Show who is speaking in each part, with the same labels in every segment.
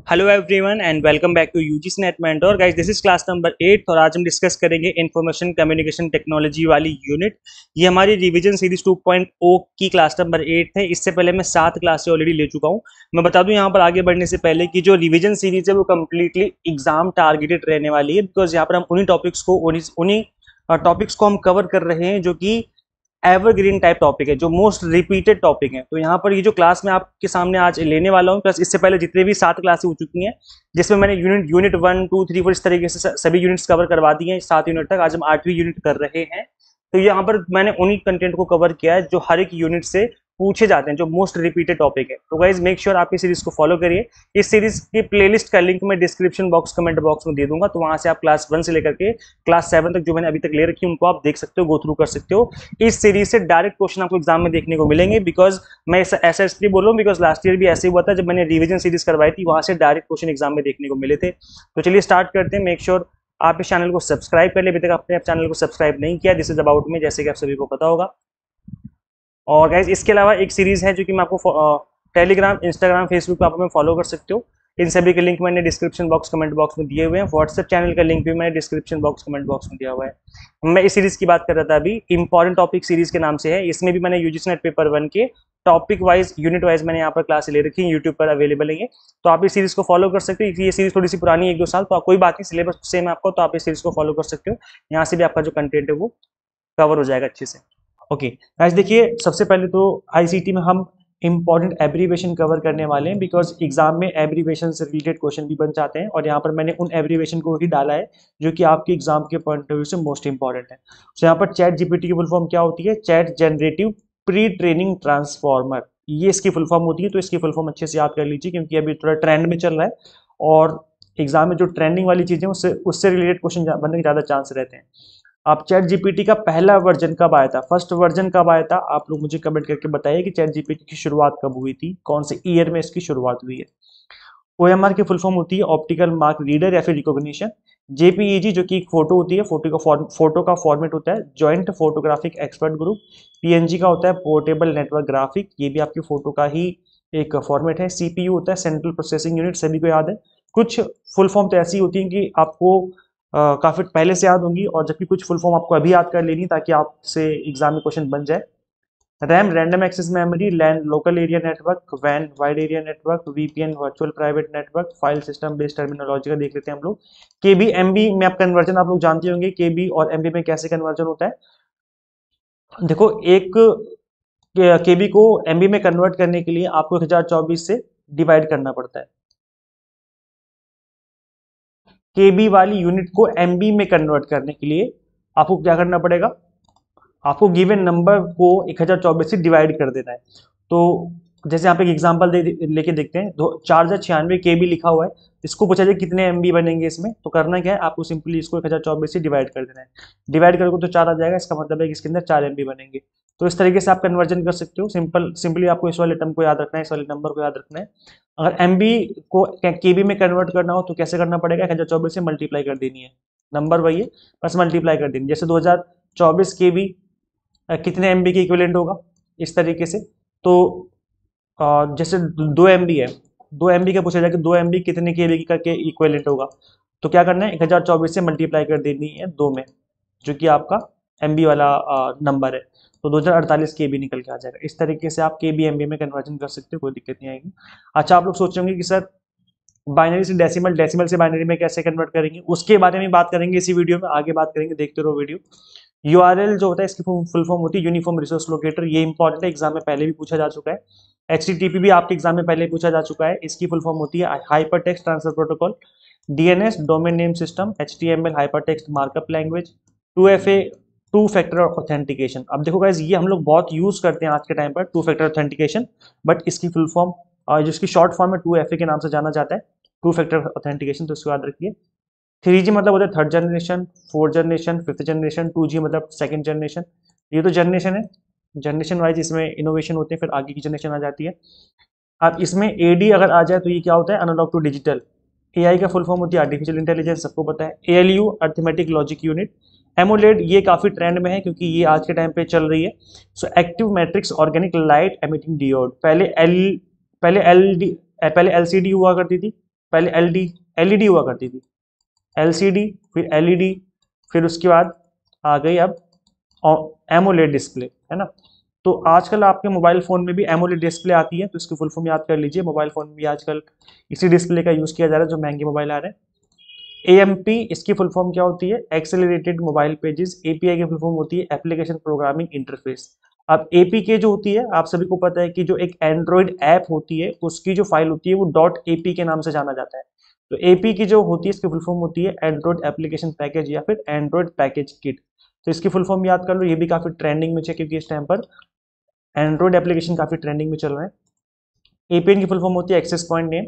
Speaker 1: Hello everyone and welcome back to UGC NET mentor guys. This is class number 8 और आज हम discuss करेंगे information communication technology वाली यूनिट। ये हमारी रिवीजन सीरीज 2.0 की क्लास नंबर 8 है। इससे पहले मैं 7 क्लासें ऑलरेडी ले चुका हूँ। मैं बता दूं यहाँ पर आगे बढ़ने से पहले कि जो रिवीजन सीरीज है वो कम्प्लीटली एग्जाम टारगेटेड रहने वाली है, बिकॉज यहाँ पर हम उन्हीं टॉपिक्स को हम कवर कर रहे हैं जो कि एवरग्रीन टाइप टॉपिक है, जो मोस्ट रिपीटेड टॉपिक है। तो यहाँ पर ये जो क्लास मैं आपके सामने आज लेने वाला हूँ, प्लस इससे पहले जितने भी 7 क्लासें हो चुकी हैं जिसमें मैंने यूनिट 1 2 3 4 इस तरीके से सभी यूनिट्स कवर करवा दिए हैं 7 यूनिट तक। आज हम 8वीं यूनिट कर रहे हैं। तो यहाँ पर मैंने उन्हीं कंटेंट को कवर किया है जो हर एक यूनिट से पूछे जाते हैं, जो मोस्ट रिपीटेड टॉपिक है। तो गाइज मेक श्योर आप इस सीरीज को फॉलो करिए। इस सीरीज की प्लेलिस्ट का लिंक मैं डिस्क्रिप्शन बॉक्स कमेंट बॉक्स में दे दूंगा, तो वहां से आप क्लास 1 से लेकर के क्लास 7 तक जो मैंने अभी तक ले रखी है उनको आप देख सकते हो, गो थ्रू कर सकते हो। इस सीरीज से डायरेक्ट क्वेश्चन आपको एग्जाम में देखने को मिलेंगे। बिकॉज मैं ऐसा इसलिए बोल रहा हूँ बिकॉज लास्ट ईयर भी ऐसे ही हुआ था, जब मैंने रिविजन सीरीज करवाई थी वहां से डायरेक्ट क्वेश्चन एग्जाम में देखने को मिले थे। तो चलिए स्टार्ट करते हैं। मेक श्योर आप इस चैनल को सब्सक्राइब कर ले, अभी तक आपने चैनल को सब्सक्राइब नहीं किया। दिस इज अबाउट में, जैसे कि आप सभी को पता होगा। और गाइज इसके अलावा एक सीरीज है जो कि मैं आपको टेलीग्राम, इंस्टाग्राम, फेसबुक पर आप हमें फॉलो कर सकते हो। इन सभी के लिंक मैंने डिस्क्रिप्शन बॉक्स कमेंट बॉक्स में दिए हुए हैं। व्हाट्सएप चैनल का लिंक भी मैंने डिस्क्रिप्शन बॉक्स कमेंट बॉक्स में दिया हुआ है। मैं इस सीरीज की बात कर रहा था अभी, इंपॉर्टेंट टॉपिक सीरीज के नाम से है। इसमें भी मैंने यूजीसी नेट पेपर 1 के टॉपिक वाइज, यूनिट वाइज मैंने यहाँ पर क्लास ले रखी है, यूट्यूब पर अवेलेबल है। तो आप इस सीरीज को फॉलो कर सकते हो। ये सीरीज थोड़ी सी पुरानी 1-2 साल, तो कोई बात नहीं, सिलेबस सेम है आपको, तो आप इस सीरीज को फॉलो कर सकते हो। यहाँ से भी आपका जो कंटेंट है वो कवर हो जाएगा अच्छे से। ओके गाइस, देखिए सबसे पहले तो आईसीटी में हम इंपॉर्टेंट एब्रीवेशन कवर करने वाले हैं, बिकॉज एग्जाम में एब्रीवेशन से रिलेटेड क्वेश्चन भी बन जाते हैं। और यहाँ पर मैंने उन एब्रीवेशन को ही डाला है जो कि आपके एग्जाम के पॉइंट ऑफ व्यू से मोस्ट इंपॉर्टेंट है। तो यहाँ पर चैट जीपीटी की फुल फॉर्म क्या होती है? Chat generative pre training transformer, ये इसकी फुल फॉर्म होती है। तो इसकी फुल फॉर्म अच्छे से याद कर लीजिए, क्योंकि अभी थोड़ा ट्रेंड में चल रहा है और एग्जाम में जो ट्रेंडिंग वाली चीजें उससे रिलेटेड क्वेश्चन बनने के ज्यादा चांस रहते हैं। आप चैट जीपीटी का पहला वर्जन कब आया था, फर्स्ट वर्जन कब आया था, आप लोग मुझे कमेंट करके बताइए कि चैट जीपीटी की शुरुआत कब हुई थी, कौन से ईयर में इसकी शुरुआत हुई है। ओएमआर की फुल फॉर्म होती है ऑप्टिकल मार्क रीडर या फिर रिकॉग्निशन। जेपीईजी जो कि एक फोटो होती है, फोटो का फॉर्मेट होता है joint photographic expert group. PNG का होता है पोर्टेबल नेटवर्क ग्राफिक, ये भी आपकी फोटो का ही एक फॉर्मेट है। सीपीयू होता है सेंट्रल प्रोसेसिंग यूनिट, सभी को याद है। कुछ फुल फॉर्म तो ऐसी होती है कि आपको काफी पहले से याद होंगी, और जबकि कुछ फुल फॉर्म आपको अभी याद कर लेनी ताकि आपसे एग्जाम में क्वेश्चन बन जाए। RAM random access memory, LAN local area network, वैन wide area network, VPN virtual private network, file system based terminology का देख लेते हैं हम लोग। केबी एमबी में आप कन्वर्जन आप लोग जानते होंगे, केबी और एमबी में कैसे कन्वर्जन होता है। देखो, एक केबी को एमबी में कन्वर्ट करने के लिए आपको 1024 से डिवाइड करना पड़ता है। केबी वाली यूनिट को एमबी में कन्वर्ट करने के लिए आपको क्या करना पड़ेगा? आपको गिवन नंबर को 1024 से डिवाइड कर देना है। तो जैसे यहाँ पे एक एग्जांपल लेके देखते हैं। 4096 केबी लिखा हुआ है, इसको पूछा जाए कितने एमबी बनेंगे इसमें, तो करना क्या है, आपको सिंपली इसको 1024 से डिवाइड कर देना है। डिवाइड करोगे तो 4 आ जाएगा, इसका मतलब है कि इसके अंदर 4 एमबी बनेंगे। तो इस तरीके से आप कन्वर्जन कर सकते हो। सिंपली आपको इस वाले टर्म को याद रखना है, इस वाले नंबर को याद रखना है। अगर एमबी को केबी में कन्वर्ट करना हो तो कैसे करना पड़ेगा? 1024 से मल्टीप्लाई कर देनी है, नंबर वही है, बस मल्टीप्लाई कर देनी। जैसे 2024 केबी कितने एमबी के इक्विवेलेंट होगा, इस तरीके से। तो जैसे 2 एमबी है, 2 एमबी का पूछा जाए कि 2 एमबी कितने केबी का के इक्विवेलेंट होगा, तो क्या करना है, 1024 से मल्टीप्लाई कर देनी है 2 में, जो कि आपका एमबी वाला नंबर है। तो 2048 केबी निकल के आ जाएगा। इस तरीके से आप केबी एमबी में कन्वर्जन कर सकते हो, कोई दिक्कत नहीं आएगी। अच्छा, आप लोग सोचेंगे कि सर बाइनरी से डेसिमल, डेसिमल से बाइनरी में कैसे कन्वर्ट करेंगे, उसके बारे में बात करेंगे इसी वीडियो में, आगे बात करेंगे, देखते रहो वीडियो। यूआरएल जो होता है इसकी फुल फॉर्म होती है यूनिफॉर्म रिसोर्स लोकेटर, ये इंपॉर्टेंट है, एग्जाम में पहले भी पूछा जा चुका है। एचटीटीपी भी आपके एग्जाम में पहले पूछा जा चुका है, इसकी फुल फॉर्म होती है hyper text transfer protocol. DNS domain name system, HTML hyper text markup language, 2FA two factor authentication. अब देखो गाइस, ये हम लोग बहुत यूज करते हैं आज के टाइम पर, 2 फैक्टर ऑथेंटिकेशन, बट इसकी फुल फॉर्म जिसकी शॉर्ट फॉर्म है 2FA के नाम से जाना जाता है, 2 फैक्टर ऑथेंटिकेशन, तो इसको याद रखिए। 3G मतलब होता है third generation, 4th generation, 5th generation, 2G मतलब सेकंड जनरेशन। ये तो जनरेशन है, जनरेशन वाइज इसमें इनोवेशन होते हैं, फिर आगे की जनरेशन आ जाती है। अब इसमें AD अगर आ जाए तो ये क्या होता है, एनालॉग टू डिजिटल। AI का फुल फॉर्म होती है आर्टिफिशियल इंटेलिजेंस, सबको पता है। ALU arithmetic logic unit. AMOLED ये काफी ट्रेंड में है क्योंकि ये आज के टाइम पे चल रही है। So active matrix organic light emitting diode, पहले LCD हुआ करती थी, पहले एलईडी हुआ करती थी, एलसीडी, फिर एलईडी, फिर उसके बाद आ गई अब एमोलेड डिस्प्ले, है ना। तो आजकल आपके मोबाइल फ़ोन में भी एमोलेड डिस्प्ले आती है, तो इसकी फुल फॉर्म याद कर लीजिए। मोबाइल फ़ोन में भी आजकल इसी डिस्प्ले का यूज़ किया जा रहा है जो महंगे मोबाइल आ रहे हैं। एएमपी, इसकी फुल फॉर्म क्या होती है? Accelerated mobile pages. एपीआई की फुल फॉर्म होती है एप्लीकेशन प्रोग्रामिंग इंटरफेस। अब एपीके जो होती है, आप सभी को पता है कि जो एक एंड्रॉयड ऐप होती है उसकी जो फाइल होती है वो डॉट एपी के नाम से जाना जाता है। तो एपी की जो होती है इसकी फुल फॉर्म होती है एंड्रॉयड एप्लीकेशन पैकेज या फिर एंड्रॉयड पैकेज किट। तो इसकी फुल फॉर्म याद कर लो, ये भी काफ़ी ट्रेंडिंग में है क्योंकि इस टाइम पर एंड्रॉयड एप्लीकेशन काफ़ी ट्रेंडिंग में चल रहे हैं। एपीएन की फुल फॉर्म होती है access point name.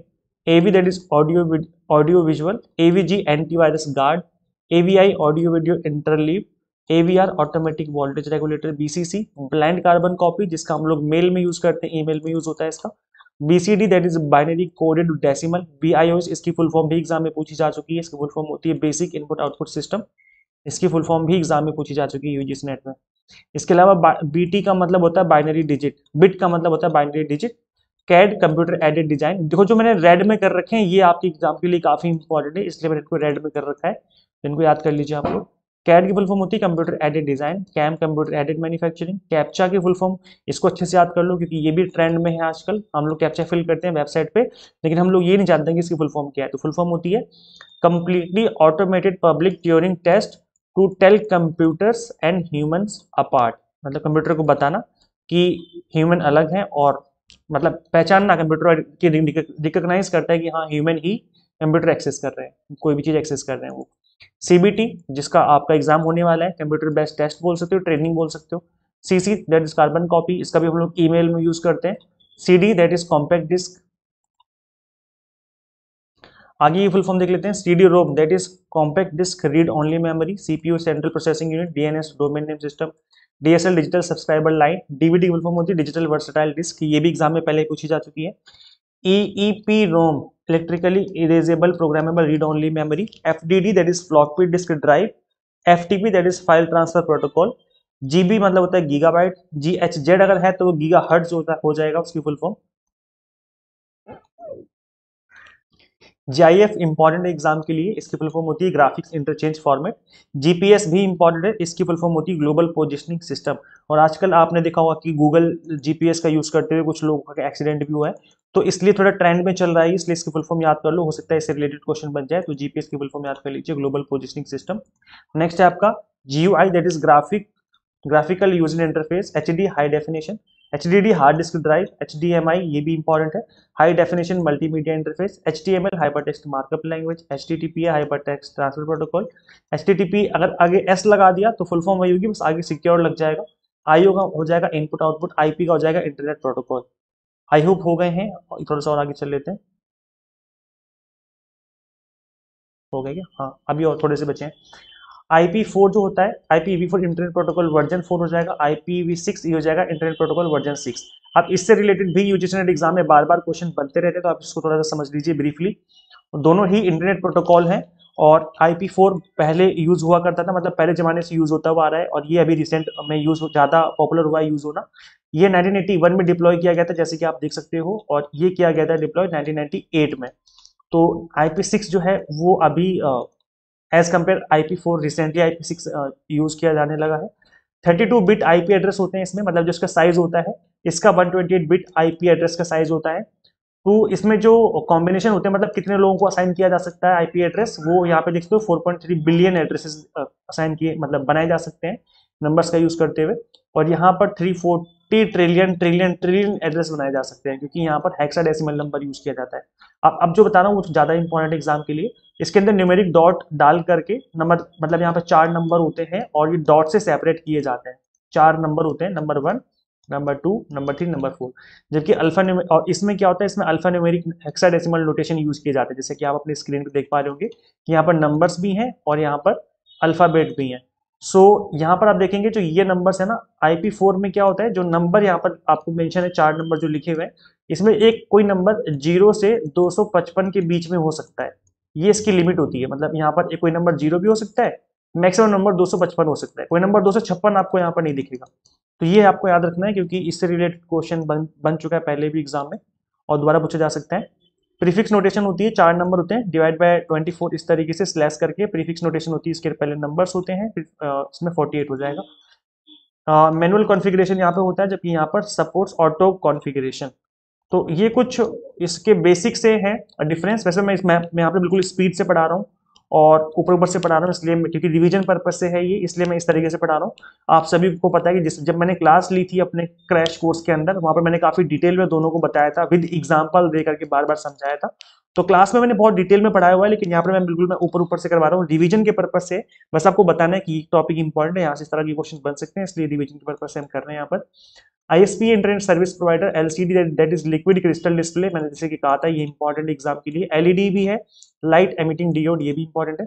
Speaker 1: AV that is audio visual. AVG antivirus guard. AVI audio video interleave. AVR automatic voltage regulator. BCC blind carbon copy, जिसका हम लोग मेल में यूज करते हैं, ईमेल में यूज होता है इसका। BCD that is binary coded decimal. BIOS, इसकी फुल फॉर्म भी एग्जाम में पूछी जा चुकी है। इसकी फुल फॉर्म होती है बेसिक इनपुट आउटपुट सिस्टम। इसकी फुल फॉर्म भी एग्जाम में पूछी जा चुकी है यूजीसी नेट में। इसके अलावा बीटी का मतलब होता है बाइनरी डिजिट। बिट का मतलब होता है binary digit. CAD computer aided design. देखो जो मैंने रेड में कर रखे हैं ये आपके एग्जाम के लिए काफी इंपॉर्टेंट है, इसलिए मैंने इनको रेड में कर रखा है, इनको याद कर लीजिए आप लोग। कैड की फुल फॉर्म होती है computer aided design. CAM computer aided manufacturing. Captcha की फुल फॉर्म, इसको अच्छे से याद कर लो क्योंकि ये भी ट्रेंड में है आजकल। हम लोग कैप्चा फिल करते हैं वेबसाइट पे, लेकिन हम लोग ये नहीं जानते कि इसकी फुल फॉर्म क्या है। तो फुल फॉर्म होती है completely automated public Turing test to tell computers and humans apart. मतलब कंप्यूटर को बताना कि ह्यूमन अलग है, और मतलब पहचानना, कंप्यूटर की रिकॉग्नाइज करता है कि हाँ ह्यूमन ही कंप्यूटर एक्सेस कर रहे हैं, कोई भी चीज़ एक्सेस कर रहे हैं वो। सीबीटी, जिसका आपका एग्जाम होने वाला है, कंप्यूटर बेस्ड टेस्ट बोल सकते हो, ट्रेनिंग बोल सकते हो। CC that is carbon copy, इसका भी हम लोग ईमेल में यूज करते हैं। CD that is compact disc. आगे ये फुल फॉर्म देख लेते हैं। CD ROM that is compact disc read only memory. CPU central processing unit. DNS domain name system. DSL digital subscriber line. DVD full form होती है digital versatile disc, ये भी exam में पहले पूछी जा चुकी है। EEPROM electrically erasable programmable read only memory. FDD that is floppy disk drive. FTP that is file transfer protocol. GB मतलब होता है गीगाबाइट। जीएचजेड अगर है तो वो गीगा हर्ट्ज हो जाएगा उसकी फुल फॉर्म। जीआईएफ इंपॉर्टेंट है एग्जाम के लिए, इसकी फुल फॉर्म होती है ग्राफिक्स इंटरचेंज फॉर्मेट। जीपीएस भी इंपॉर्टेंट है, इसकी फुल फॉर्म होती है ग्लोबल पोजिशनिंग सिस्टम। और आजकल आपने देखा होगा कि गूगल जीपीएस का यूज करते हुए कुछ लोगों का एक्सीडेंट भी हुआ है, तो इसलिए थोड़ा ट्रेंड में चल रहा है, इसलिए इसकी फुल फॉर्म याद कर लो, हो सकता है इससे रिलेटेड क्वेश्चन बन जाए। तो जीपीएस की फुल फॉर्म याद कर लीजिए, ग्लोबल पोजिशनिंग सिस्टम। नेक्स्ट है आपका GUI that is graphical user interface. HD high definition. HDD hard disk drive. HDMI ये भी इंपॉर्टेंट है, high definition multimedia interface. HTML hypertext markup language. HTTP hypertext transfer protocol. HTTP अगर आगे S लगा दिया तो फुल फॉर्म वही होगी, बस आगे सिक्योर लग जाएगा। आईओ का हो जाएगा इनपुट आउटपुट। आईपी का हो जाएगा इंटरनेट प्रोटोकॉल। आई होप हो गए हैं, थोड़ा सा और आगे चल लेते हैं। हो गए क्या? हाँ, अभी और थोड़े से बचे हैं। IP4 जो होता है, IPv4 इंटरनेट प्रोटोकॉल वर्जन 4 हो जाएगा। IPv6 ये हो जाएगा इंटरनेट प्रोटोकॉल वर्जन 6। अब इससे रिलेटेड भी यूजीसी नेट एग्जाम में बार बार क्वेश्चन बनते रहते हैं, तो आप इसको थोड़ा सा समझ लीजिए ब्रीफली। दोनों ही इंटरनेट प्रोटोकॉल हैं, और IP4 पहले यूज हुआ करता था, मतलब पहले जमाने से यूज होता हुआ आ रहा है, और ये अभी रिसेंट में यूज ज़्यादा पॉपुलर हुआ है यूज होना। ये 1981 में डिप्लॉय किया गया था, जैसे कि आप देख सकते हो, और ये किया गया था डिप्लॉय 1998 में। तो IP6 जो है वो अभी as compare IP4 recently IP6 use किया जाने लगा है। 32 बिट IP एड्रेस होते हैं इसमें, मतलब जो इसका साइज होता है, इसका 128 बिट IP एड्रेस का साइज होता है। तो इसमें जो कॉम्बिनेशन होते हैं, मतलब कितने लोगों को असाइन किया जा सकता है IP एड्रेस, वो यहाँ पे देखते हो 4.3 बिलियन एड्रेसेस असाइन किए, मतलब बनाए जा सकते हैं नंबर्स का यूज करते हुए। और यहाँ पर 340 ट्रिलियन ट्रिलियन ट्रिलियन एड्रेस बनाए जा सकते हैं, क्योंकि यहाँ पर हेक्साडेसिमल नंबर यूज किया जाता है। अब जो बता रहा हूँ वो ज़्यादा इंपॉर्टेंट एग्जाम के लिए। इसके अंदर न्यूमेरिक डॉट डाल करके नंबर, मतलब यहाँ पर 4 नंबर होते हैं और ये डॉट से सेपरेट किए जाते हैं। 4 नंबर होते हैं, नंबर 1, नंबर 2, नंबर 3, नंबर 4। जबकि और इसमें क्या होता है, इसमें alpha numeric hexadecimal notation use किए जाते हैं, जैसे कि आप अपने स्क्रीन पे देख पा रहे होंगे कि यहाँ पर नंबर्स भी हैं और यहाँ पर अल्फाबेट भी हैं। सो यहाँ पर आप देखेंगे जो ये नंबर्स है ना, IP4 में क्या होता है, जो नंबर यहाँ पर आपको मेंशन है, 4 नंबर जो लिखे हुए हैं, इसमें एक कोई नंबर 0 से 255 के बीच में हो सकता है, ये इसकी लिमिट होती है। मतलब यहाँ पर एक कोई नंबर 0 भी हो सकता है, मैक्सिमम नंबर 255 हो सकता है, कोई नंबर 256 आपको यहाँ पर नहीं दिखेगा। तो ये आपको याद रखना है, क्योंकि इससे रिलेटेड क्वेश्चन बन चुका है पहले भी एग्जाम में और दोबारा पूछा जा सकता है। प्रीफिक्स नोटेशन होती है, 4 नंबर होते हैं, डिवाइड बाय 24 इस तरीके से स्लैश करके प्रीफिक्स नोटेशन होती है, इसके पहले नंबर्स होते हैं, फिर इसमें 48 हो जाएगा। मैनुअल कॉन्फ़िगरेशन यहाँ पे होता है, जबकि यहाँ पर सपोर्ट्स ऑटो कॉन्फ़िगरेशन। तो ये कुछ इसके बेसिक से हैं डिफरेंस। वैसे मैं यहाँ पे बिल्कुल स्पीड से पढ़ा रहा हूँ और ऊपर ऊपर से पढ़ा रहा हूँ, इसलिए क्योंकि रिवीजन पर्पज से है ये, इसलिए मैं इस तरीके से पढ़ा रहा हूँ। आप सभी को पता है कि जब मैंने क्लास ली थी अपने क्रैश कोर्स के अंदर, वहां पर मैंने काफी डिटेल में दोनों को बताया था, विद एग्जाम्पल दे करके बार बार समझाया था। तो क्लास में मैंने बहुत डिटेल में पढ़ाया हुआ है, लेकिन यहाँ पर मैं ऊपर ऊपर से करवा रहा हूँ रिवीजन के पर्पज से। बस आपको बताना है कि टॉपिक इंपॉर्टेंट है, यहाँ से इस तरह के क्वेश्चन बन सकते हैं, इसलिए रिवीजन के पर्पज से हम कर रहे हैं यहाँ पर। ISP internet service provider, LCD that is liquid crystal display, मैंने जैसे कि कहा था ये इंपॉर्टेंट एग्जाम के लिए। LED भी है, लाइट एमिटिंग डियोड, ये भी इंपॉर्टेंट है।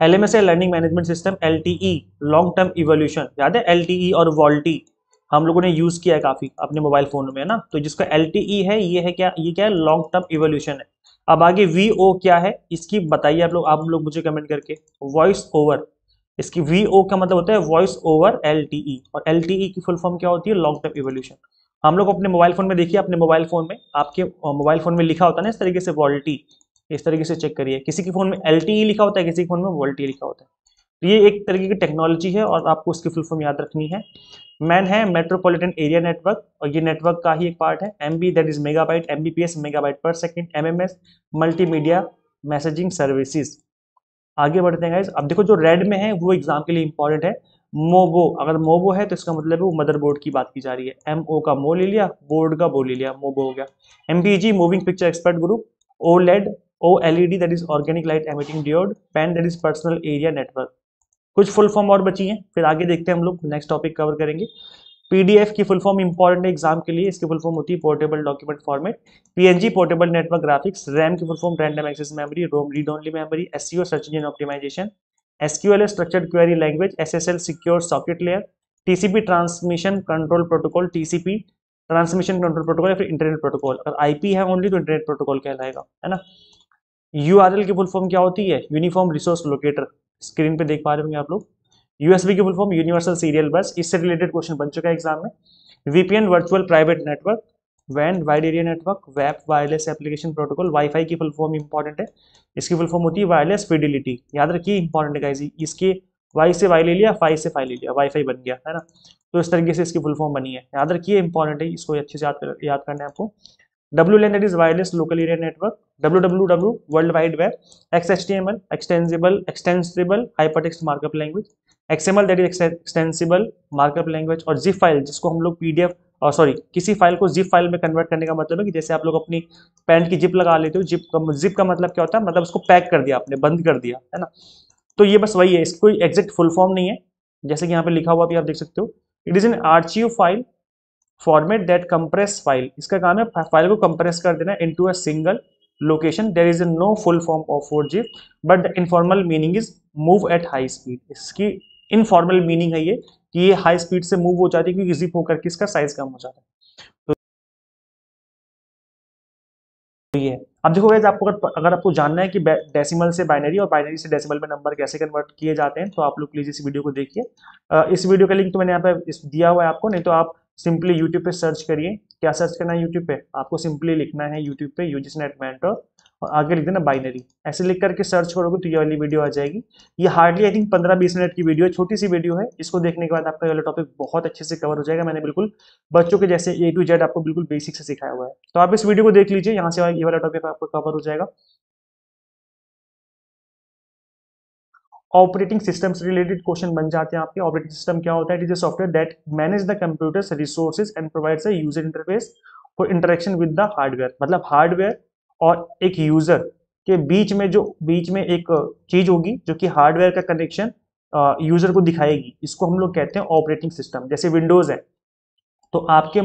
Speaker 1: LMS है, learning management system. LTE long term evolution, याद है LTE और वोल्टी हम लोगों ने यूज किया है काफी अपने मोबाइल फोन में, है ना। तो जिसका LTE है ये है क्या, ये क्या है, लॉन्ग टर्म इवोल्यूशन है। अब आगे VO क्या है, इसकी बताइए आप लोग मुझे कमेंट करके। वॉइस ओवर, इसकी VO का मतलब होता है वॉइस ओवर LTE, और LTE की फुल फॉर्म क्या होती है, लॉन्ग टर्म इवोल्यूशन। हम लोग अपने मोबाइल फोन में देखिए, अपने मोबाइल फोन में, आपके मोबाइल फोन में लिखा होता है ना इस तरीके से वोल्टी, इस तरीके से चेक करिए, किसी के फोन में LTE लिखा होता है, किसी के फोन में वोल्टी लिखा होता है। तो ये एक तरीके की टेक्नोलॉजी है और आपको उसकी फुल फॉर्म याद रखनी है। मैन है, मेट्रोपॉलिटन एरिया नेटवर्क, और ये नेटवर्क का ही एक पार्ट है। MB that is megabyte, MBPS megabyte per second. MMS multimedia messaging services. आगे बढ़ते हैं गाइस। अब देखो जो रेड में है वो एग्जाम के लिए इंपॉर्टेंट है। मोबो, अगर मोबो है तो इसका मतलब है वो मदरबोर्ड की बात की जा रही है। MO का मो ले लिया, बोर्ड का बो ले लिया, मोबो हो गया। MPG moving picture expert group. OLED, OLED that is organic light emitting diode. PAN that is personal area network. कुछ फुल फॉर्म और बची हैं, फिर आगे देखते हैं, हम लोग नेक्स्ट टॉपिक कवर करेंगे। PDF की फुल फॉर्म इंपॉर्टेंट है एग्जाम के लिए, इसकी फुल फॉर्म होती है portable document format. PNG portable network graphics. RAM की full form random access memory, ROM read only memory. SEO search engine optimisation. SQL है structured query language. SSL secure socket layer. TCP transmission control protocol, TCP transmission control protocol, या फिर internet protocol. अगर IP है only तो internet protocol कहलाएगा, है ना। URL की फुल फॉर्म क्या होती है, यूनिफॉर्म रिसोर्स लोकेटर, स्क्रीन पे देख पा रहे होंगे आप लोग। USB की फुल फॉर्म यूनिवर्सल सीरियल बस, इससे रिलेटेड क्वेश्चन बन चुका है एग्जाम में। VPN virtual private network. WAN wide area network. WAP wireless application protocol. Wifi की फुल फॉर्म इंपॉर्टेंट है, इसकी फुल फॉर्म होती है वायरलेस फिडिलिटी, याद रखिए इंपॉर्टेंट है गाइस। इसके वाई से वाई ले लिया, फाई से फाई ले लिया, वाईफाई बन गया, है ना। तो इस तरीके से इसकी फुल फॉर्म बनी है, याद रखिए इंपॉर्टेंट है, इसको अच्छे से याद करना है आपको। WLAN that is wireless local area network. WWW world wide web. XHTML extensible hypertext markup language. XML that is extensible markup language. और जिप फाइल, जिसको हम लोग PDF और सॉरी किसी फाइल को जिप फाइल में कन्वर्ट करने का मतलब है कि जैसे आप लोग अपनी पैंट की जिप लगा लेते हो, जिप का मतलब क्या होता है, मतलब उसको पैक कर दिया आपने, बंद कर दिया, है ना। तो ये बस वही है, इसकी कोई एग्जैक्ट फुल फॉर्म नहीं है, जैसे कि यहाँ पे लिखा हुआ भी आप देख सकते हो। It is an archive file format that compress file, इसका काम है फाइल को कंप्रेस कर देना into a single location. There is no full form of for zip, but the informal meaning is move at high speed. इसकी informal meaning है ये कि ये हाई स्पीड से मूव हो जाती है, क्योंकि जिप होकर के इसका साइज कम हो जाता है। तो ये है। अब देखो गाइस, आपको अगर आपको जानना है कि डेसिमल से बाइनरी और बाइनरी से डेसिमल में नंबर कैसे कन्वर्ट किए जाते हैं, तो आप लोग प्लीज इस वीडियो को देखिए। इस वीडियो का लिंक तो मैंने यहाँ पे दिया हुआ है आपको, नहीं तो आप सिंपली यूट्यूब पे सर्च करिए। क्या सर्च करना है यूट्यूब पे, आपको सिंपली लिखना है यूट्यूब पे यूजीसी नेट मेंटर और आगे लिख देना बाइनरी, ऐसे लिख करके सर्च करोगे तो ये वाली वीडियो आ जाएगी। ये हार्डली आई थिंक 15-20 मिनट की वीडियो है, छोटी सी वीडियो है। इसको देखने के बाद आपका वाला टॉपिक बहुत अच्छे से कवर हो जाएगा। मैंने बिल्कुल बच्चों के जैसे A to Z आपको बिल्कुल बेसिक से सिखाया हुआ है। तो आप इस वीडियो को देख लीजिए, यहाँ से ये वाला टॉपिक आपको कवर हो जाएगा। ऑपरेटिंग सिस्टम से रिलेटेड क्वेश्चन बन जाते हैं आपके। ऑपरेटिंग सिस्टम क्या होता है, it is a software that manage the computers resources and provides a user interface for interaction with the hardware. मतलब हार्डवेयर और एक यूजर के बीच में एक चीज होगी जो कि हार्डवेयर का कनेक्शन यूजर को दिखाएगी, इसको हम लोग कहते हैं ऑपरेटिंग सिस्टम। जैसे विंडोज है, तो आपके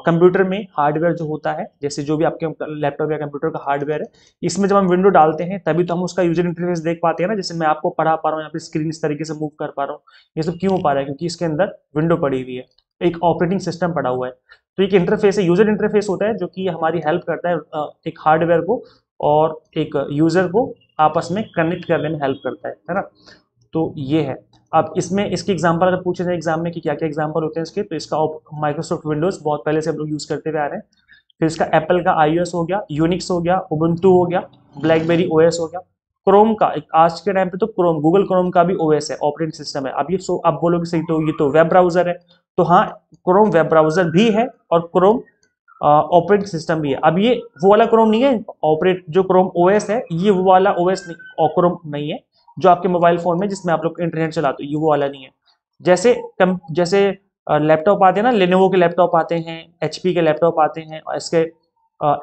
Speaker 1: कंप्यूटर में हार्डवेयर जो होता है, जैसे जो भी आपके लैपटॉप या कंप्यूटर का हार्डवेयर है, इसमें जब हम विंडो डालते हैं तभी तो हम उसका यूजर इंटरफेस देख पाते हैं ना। जैसे मैं आपको पढ़ा पा रहा हूँ, यहाँ पे स्क्रीन इस तरीके से मूव कर पा रहा हूँ, ये सब क्यों हो पा रहा है, क्योंकि इसके अंदर विंडो पड़ी हुई है, एक ऑपरेटिंग सिस्टम पड़ा हुआ है। तो एक इंटरफेस है, यूजर इंटरफेस होता है, जो कि हमारी हेल्प करता है एक हार्डवेयर को और एक यूजर को आपस में कनेक्ट करने में हेल्प करता है ना। तो ये है। अब इसमें इसके एग्जांपल अगर पूछे जाए एग्जाम में कि क्या क्या एग्जांपल होते हैं इसके, तो इसका माइक्रोसॉफ्ट विंडोज बहुत पहले से हम लोग यूज करते हुए आ रहे हैं। फिर इसका एप्पल का iOS हो गया, यूनिक्स हो गया, उबुंटू हो गया, ब्लैकबेरी ओएस हो गया। क्रोम का एक आज के टाइम पे तो क्रोम, गूगल क्रोम का भी ओएस है, ऑपरेटिंग सिस्टम है। अब ये आप बोलोगे सही तो ये तो वेब ब्राउजर है, तो हाँ क्रोम वेब ब्राउजर भी है और क्रोम ऑपरेटिंग सिस्टम भी है। अब ये वो वाला क्रोम नहीं है, ऑपरेट जो क्रोम ओएस है ये वो वाला ओएस नहीं, क्रोम नहीं है जो आपके मोबाइल फोन में जिसमें आप लोग इंटरनेट चलाते हो, ये वो वाला नहीं है। जैसे लैपटॉप आते हैं ना, लेनोवो के लैपटॉप आते हैं, एचपी के लैपटॉप आते हैं, और इसके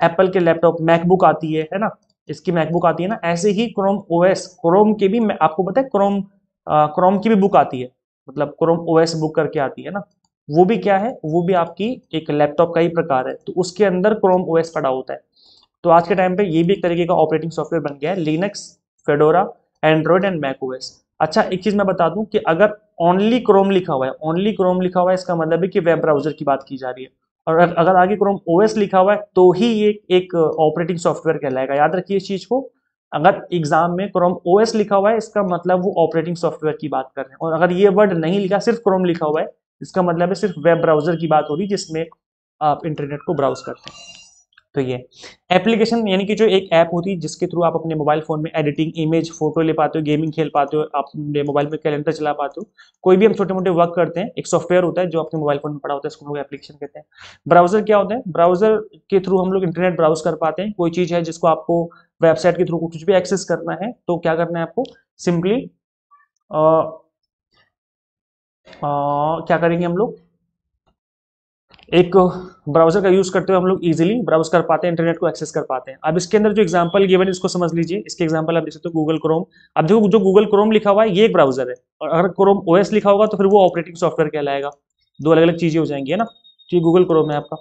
Speaker 1: एप्पल के लैपटॉप, मैकबुक आती है ना, इसकी मैकबुक आती है ना, ऐसे ही क्रोम ओएस, क्रोम के भी आपको पता है क्रोम की भी बुक आती है, मतलब क्रोम ओएस बुक करके आती है ना, वो भी क्या है, वो भी आपकी एक लैपटॉप का ही प्रकार है, तो उसके अंदर क्रोम ओएस पड़ा होता है। तो आज के टाइम पे ये भी एक तरीके का ऑपरेटिंग सॉफ्टवेयर बन गया है, Linux, Fedora, Android and Mac OS. अच्छा एक चीज मैं बता दूं कि अगर ओनली क्रोम लिखा हुआ है, ओनली क्रोम लिखा हुआ है, इसका मतलब है कि वेब ब्राउजर की बात की जा रही है, और अगर आगे क्रोम ओएस लिखा हुआ है तो ही ये एक ऑपरेटिंग सॉफ्टवेयर कहलाएगा। याद रखिए इस चीज को, अगर एग्जाम में क्रोम ओएस लिखा हुआ है इसका मतलब वो ऑपरेटिंग सॉफ्टवेयर की बात कर रहे हैं, और अगर ये वर्ड नहीं लिखा, सिर्फ क्रोम लिखा हुआ है, इसका मतलब है सिर्फ वेब ब्राउजर की बात हो रही है जिसमें आप इंटरनेट को ब्राउज करते हैं। तो ये एप्लीकेशन यानी कि जो एक ऐप होती है जिसके थ्रू आप अपने मोबाइल फोन में एडिटिंग, इमेज, फोटो ले पाते हो, गेमिंग खेल पाते हो, आप मोबाइल में कैलेंडर चला पाते हो, कोई भी हम छोटे मोटे वर्क करते हैं, एक सॉफ्टवेयर होता है जो अपने मोबाइल फोन में पड़ा होता है, इसको हम लोग एप्लीकेशन कहते हैं। ब्राउजर क्या होता है, ब्राउजर के थ्रू हम लोग इंटरनेट ब्राउज कर पाते हैं। कोई चीज है जिसको आपको वेबसाइट के थ्रू कुछ भी एक्सेस करना है तो क्या करना है आपको, सिंपली क्या करेंगे हम लोग, एक ब्राउजर का यूज करते हुए हम लोग इजीली ब्राउज कर पाते हैं, इंटरनेट को एक्सेस कर पाते हैं। अब इसके अंदर जो एग्जांपल गिवन है इसको समझ लीजिए, इसके एग्जांपल आप देख सकते हो गूगल क्रोम। अब देखो जो गूगल क्रोम लिखा हुआ है ये एक ब्राउजर है, और अगर क्रोम ओएस लिखा होगा तो फिर वो ऑपरेटिंग सॉफ्टवेयर कहलाएगा, दो अलग अलग चीजें हो जाएंगी, है ना। तो ये गूगल क्रोम है आपका,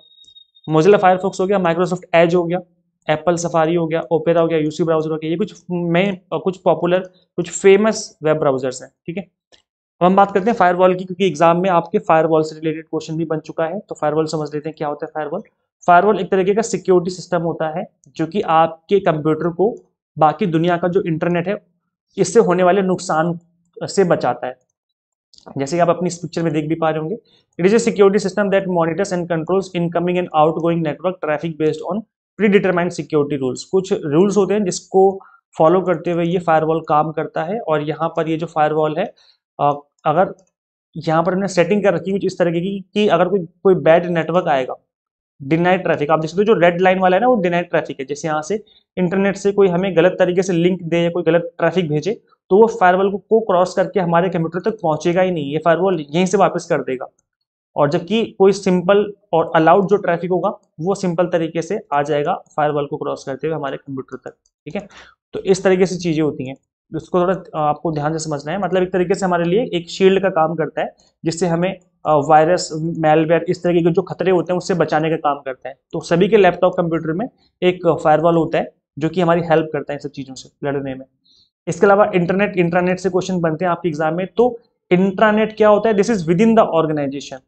Speaker 1: मोजिला फायरफॉक्स हो गया, माइक्रोसॉफ्ट एज हो गया, एप्पल सफारी हो गया, ओपेरा हो गया, यूसी ब्राउजर हो गया, ये कुछ मेन कुछ पॉपुलर कुछ फेमस वेब ब्राउजर्स हैं, ठीक है। अब हम बात करते हैं फायरवॉल की, क्योंकि एग्जाम में आपके फायरवॉल से रिलेटेड क्वेश्चन भी बन चुका है, तो फायरवॉल समझ लेते हैं क्या होता है फायरवॉल। फायरवॉल एक तरीके का सिक्योरिटी सिस्टम होता है जो कि आपके कंप्यूटर को बाकी दुनिया का जो इंटरनेट है इससे होने वाले नुकसान से बचाता है। जैसे कि आप अपनी इस पिक्चर में देख भी पा रहे होंगे, it is a security system that monitors and controls incoming and outgoing network traffic based on pre determined security rules. कुछ रूल्स होते हैं जिसको फॉलो करते हुए ये फायरवॉल काम करता है, और यहाँ पर ये जो फायरवॉल है अगर यहाँ पर हमने सेटिंग कर रखी है कुछ इस तरह की कि अगर कोई कोई बैड नेटवर्क आएगा, डिनाइड ट्रैफिक, आप देख सकते हो जो रेड लाइन वाला है ना वो डिनाइड ट्रैफिक है, जैसे यहाँ से इंटरनेट से कोई हमें गलत तरीके से लिंक दे या कोई गलत ट्रैफिक भेजे तो वो फायरवॉल को क्रॉस करके हमारे कंप्यूटर तक पहुंचेगा ही नहीं, ये फायरवॉल यहीं से वापस कर देगा। और जबकि कोई सिंपल और अलाउड जो ट्रैफिक होगा वो सिंपल तरीके से आ जाएगा फायरवॉल को क्रॉस करते हुए हमारे कंप्यूटर तक, ठीक है। तो इस तरीके से चीजें होती हैं, उसको थोड़ा आपको ध्यान से समझना है। मतलब एक तरीके से हमारे लिए एक शील्ड का काम करता है जिससे हमें वायरस, मेलवेयर, इस तरीके के जो खतरे होते हैं उससे बचाने का काम करता है। तो सभी के लैपटॉप कंप्यूटर में एक फायरवॉल होता है जो कि हमारी हेल्प करता है इन सब चीज़ों से लड़ने में। इसके अलावा इंटरनेट, इंट्रानेट से क्वेश्चन बनते हैं आपके एग्जाम में। तो इंट्रानेट क्या होता है, this is within the organisation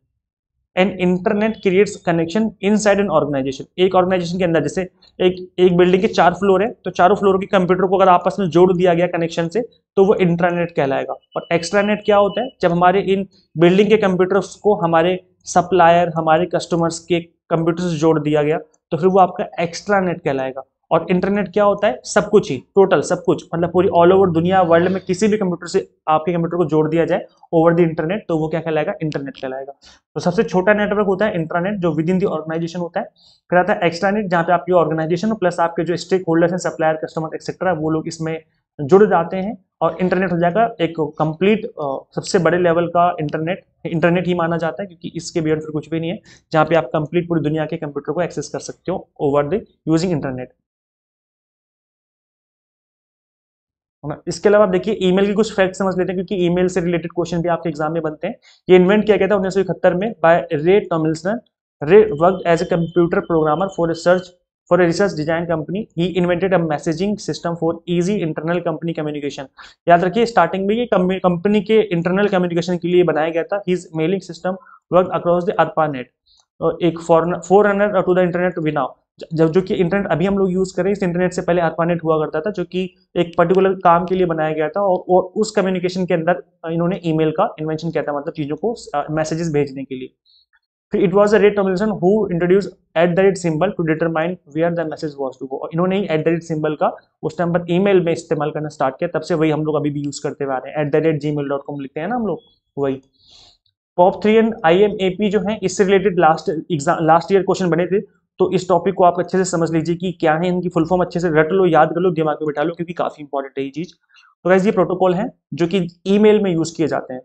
Speaker 1: and internet creates connection inside an organisation. एक ऑर्गेनाइजेशन के अंदर जैसे एक बिल्डिंग के 4 फ्लोर है, तो चारों फ्लोर के कंप्यूटर को अगर आपस में जोड़ दिया गया कनेक्शन से तो वो इंट्रानेट कहलाएगा। और एक्स्ट्रानेट क्या होता है, जब हमारे इन बिल्डिंग के कंप्यूटर्स को हमारे सप्लायर, हमारे कस्टमर्स के कंप्यूटर से जोड़ दिया गया तो फिर वो आपका एक्स्ट्रानेट कहलाएगा। और इंटरनेट क्या होता है, सब कुछ ही, टोटल सब कुछ, मतलब पूरी ऑल ओवर दुनिया वर्ल्ड में किसी भी कंप्यूटर से आपके कंप्यूटर को जोड़ दिया जाए ओवर द इंटरनेट तो वो क्या कहलाएगा, इंटरनेट कहलाएगा। तो सबसे छोटा नेटवर्क होता है इंट्रानेट जो विद इन द ऑर्गेनाइजेशन होता है। फिर आता है एक्स्ट्रानेट जहाँ पे आपकी ऑर्गेनाइजेशन प्लस आपके जो स्टेक होल्डर्स हैं, सप्लायर, कस्टमर एक्सेट्रा, वो लोग इसमें जुड़ जाते हैं और इंटरनेट हो जाएगा एक कंप्लीट सबसे बड़े लेवल का इंटरनेट ही माना जाता है, क्योंकि इसके बियॉन्ड फिर कुछ भी नहीं है, जहाँ पे आप कंप्लीट पूरी दुनिया के कंप्यूटर को एक्सेस कर सकते हो ओवर द यूजिंग इंटरनेट। इसके अलावा देखिए ईमेल की कुछ फैक्ट समझ लेते हैं, क्योंकि ईमेल से रिलेटेड क्वेश्चन भी आपके एग्जाम में बनते हैं। ये इन्वेंट किया गया था 1971 में bye Ray Tomlinson. Ray worked as a computer programmer for a research design company. He invented a messaging system for easy internal company communication. याद रखिए स्टार्टिंग में ये कंपनी के इंटरनल कम्युनिकेशन के लिए बनाया गया था। His mailing system work across the ARPANET, एक forerunner to the internet we now. जो कि इंटरनेट अभी हम लोग यूज करें, इस इंटरनेट से पहले ARPANET हुआ करता था, जो कि एक पर्टिकुलर काम के लिए बनाया गया था, और उस कम्युनिकेशन के अंदर इन्होंने ईमेल का इन्वेंशन किया था, मतलब चीजों को मैसेजेस भेजने के लिए। फिर it was the rate termination who introduce at the rate symbol to determine where the message was to go. इन्होंने ही एट द रेट सिंबल का उस टाइम पर ईमेल में इस्तेमाल करना स्टार्ट किया, तब से वही हम लोग अभी भी यूज करते हुए आ रहे हैं, @gmail.com लिखते हैं ना हम लोग, वही। POP3 एंड IMAP जो है इससे रिलेटेड लास्ट ईयर क्वेश्चन बने थे, तो इस टॉपिक को आप अच्छे से समझ लीजिए कि क्या है, इनकी फुल फॉर्म अच्छे से रट लो, याद कर लो, दिमाग में बैठा लो, क्योंकि काफी इंपॉर्टेंट है ये चीज। तो गाइस ये प्रोटोकॉल है जो कि ईमेल में यूज किए जाते हैं।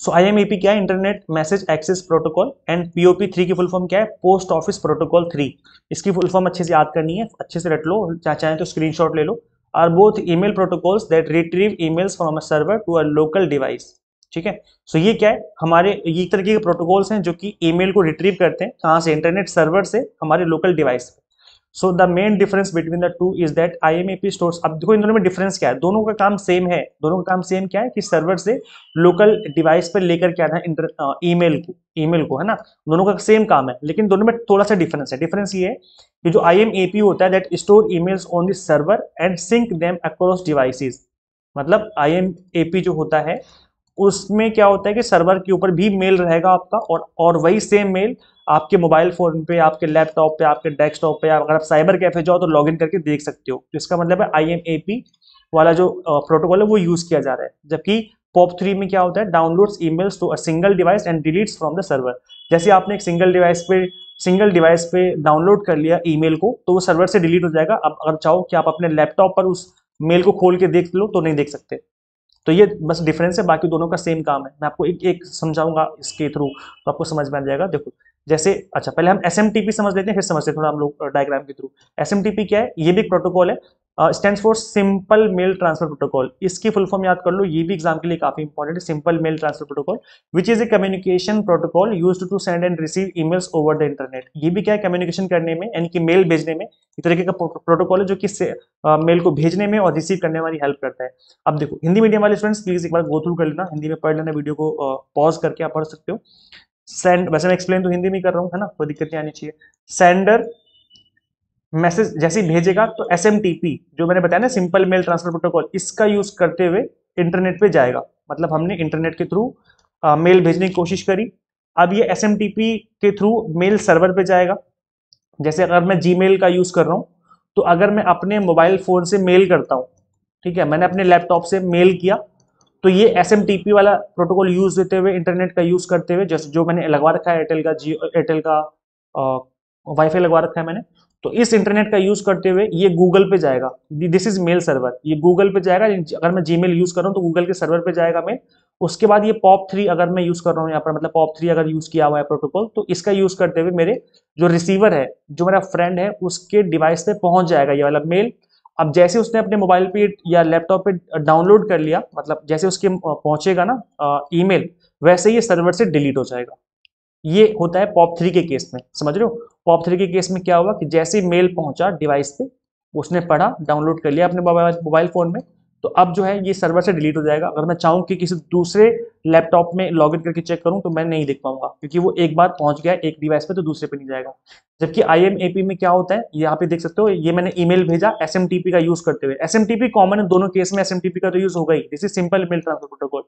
Speaker 1: सो IMAP क्या है, internet message access protocol, and POP3 की फुल फॉर्म क्या है, पोस्ट ऑफिस प्रोटोकॉल 3। इसकी फुल फॉर्म अच्छे से याद करनी है, अच्छे से रट लो, चाहे तो स्क्रीनशॉट ले लो। Are both email protocols that retrieve emails from a server to a local device. ठीक है, सो ये क्या है, हमारे ये तरीके के प्रोटोकॉल्स हैं जो कि ईमेल को रिट्रीव करते हैं, कहाँ से, इंटरनेट सर्वर से हमारे लोकल डिवाइस पे। So the main difference between the two is that IMAP stores, अब देखो इन दोनों में डिफरेंस क्या है, दोनों का काम सेम है, दोनों का काम सेम क्या है कि सर्वर से लोकल डिवाइस पर लेकर के आना है ईमेल को है ना, दोनों का सेम काम है, लेकिन दोनों में थोड़ा सा डिफरेंस है। डिफरेंस ये है कि जो IMAP होता है that store emails on the server and sync them across devices. मतलब IMAP जो होता है उसमें क्या होता है कि सर्वर के ऊपर भी मेल रहेगा आपका, और वही सेम मेल आपके मोबाइल फोन पे, आपके लैपटॉप पे, आपके डेस्कटॉप पे, अगर आप साइबर कैफे जाओ तो लॉगिन करके देख सकते हो। तो इसका मतलब है IMAP वाला जो प्रोटोकॉल है वो यूज किया जा रहा है, जबकि POP3 में क्या होता है, downloads emails to a single device and deletes from the server. जैसे आपने एक सिंगल डिवाइस पे डाउनलोड कर लिया ईमेल को, तो वो सर्वर से डिलीट हो जाएगा। अब अगर चाहो कि आप अपने लैपटॉप पर उस मेल को खोल के देख लो तो नहीं देख सकते। तो ये बस डिफरेंस है, बाकी दोनों का सेम काम है। मैं आपको एक एक समझाऊंगा इसके थ्रू, तो आपको समझ में आ जाएगा। देखो जैसे, अच्छा पहले हम SMTP समझ लेते हैं, फिर समझते हैं थोड़ा हम लोग डायग्राम के थ्रू। SMTP क्या है, ये भी एक प्रोटोकॉल है, stands for simple mail transfer protocol. इसकी फुल फॉर्म याद कर लो, ये भी एग्जाम के लिए काफी इंपॉर्टेंट है। Simple mail transfer protocol which is a communication protocol used to send and receive emails over the internet. ये भी क्या है, कम्युनिकेशन करने में, यानी कि मेल भेजने में एक तरीके का प्रोटोकॉल है जो कि मेल को भेजने में और रिसीव करने में हमारी हेल्प करता है। अब देखो हिंदी मीडियम वाले स्टूडेंट्स प्लीज एक बार गो थ्रू कर लेना, हिंदी में पढ़ लेना, वीडियो को पॉज करके आप पढ़ सकते हो। सेंड, वैसे मैं एक्सप्लेन तो हिंदी में कर रहा हूँ है ना, कोई दिक्कत नहीं आनी चाहिए। सेंडर मैसेज जैसे ही भेजेगा तो SMTP जो मैंने बताया ना, सिंपल मेल ट्रांसफर प्रोटोकॉल, इसका यूज करते हुए इंटरनेट पे जाएगा। मतलब हमने इंटरनेट के थ्रू मेल भेजने की कोशिश करी, अब ये SMTP के थ्रू मेल सर्वर पे जाएगा। जैसे अगर मैं Gmail का यूज कर रहा हूँ, तो अगर मैं अपने मोबाइल फोन से मेल करता हूँ, ठीक है, मैंने अपने लैपटॉप से मेल किया, तो ये SMTP वाला प्रोटोकॉल यूज देते हुए, इंटरनेट का यूज करते हुए, जैसे जो मैंने लगवा रखा है एयरटेल का वाईफाई लगवा रखा है मैंने, तो इस इंटरनेट का यूज करते हुए ये गूगल पे जाएगा। दिस इज मेल सर्वर, ये गूगल पे जाएगा। अगर मैं Gmail यूज कर रहा हूँ तो गूगल के सर्वर पे जाएगा मेल। उसके बाद ये POP3 अगर मैं यूज कर रहा हूँ यहाँ पर, मतलब POP3 अगर यूज किया हुआ है प्रोटोकॉल, तो इसका यूज करते हुए मेरे जो रिसीवर है, जो मेरा फ्रेंड है, उसके डिवाइस पे पहुंच जाएगा ये वाला मेल। अब जैसे उसने अपने मोबाइल पे या लैपटॉप पे डाउनलोड कर लिया, मतलब जैसे उसके पहुंचेगा ना ईमेल, वैसे ही ये सर्वर से डिलीट हो जाएगा। ये होता है POP3 के केस में, समझ रहे हो। POP3 के केस में क्या हुआ कि जैसे ही मेल पहुंचा डिवाइस पे, उसने पढ़ा, डाउनलोड कर लिया अपने मोबाइल फोन में, तो अब जो है ये सर्वर से डिलीट हो जाएगा। अगर मैं चाहूँ कि किसी दूसरे लैपटॉप में लॉगिन करके चेक करूँ तो मैं नहीं देख पाऊंगा, क्योंकि वो एक बार पहुंच गया एक डिवाइस पे तो दूसरे पे नहीं जाएगा। जबकि IMAP में क्या होता है, यहाँ पे देख सकते हो, ये मैंने ईमेल भेजा SMTP का यूज करते हुए। SMTP कॉमन है दोनों केस में, SMTP का तो यूज होगा ही, this is simple mail transfer protocol.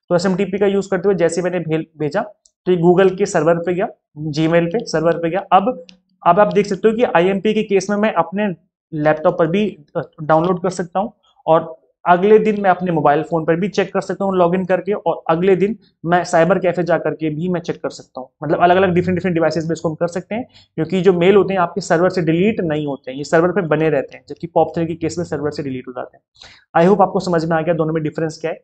Speaker 1: तो SMTP का यूज करते हुए जैसे मैंने भेजा, तो ये गूगल के सर्वर पे गया, Gmail पे सर्वर पे गया। अब आप देख सकते हो कि IMP के केस में मैं अपने लैपटॉप पर भी डाउनलोड कर सकता हूँ, और अगले दिन मैं अपने मोबाइल फोन पर भी चेक कर सकता हूँ लॉगिन करके, और अगले दिन मैं साइबर कैफे जा करके भी मैं चेक कर सकता हूँ। मतलब अलग अलग डिफरेंट डिवाइसेस में इसको हम कर सकते हैं, क्योंकि जो मेल होते हैं आपके सर्वर से डिलीट नहीं होते हैं, ये सर्वर पे बने रहते हैं, जबकि POP3 के केस में सर्वर से डिलीट हो जाते हैं। आई होप आपको समझ में आ गया दोनों में डिफरेंस क्या है।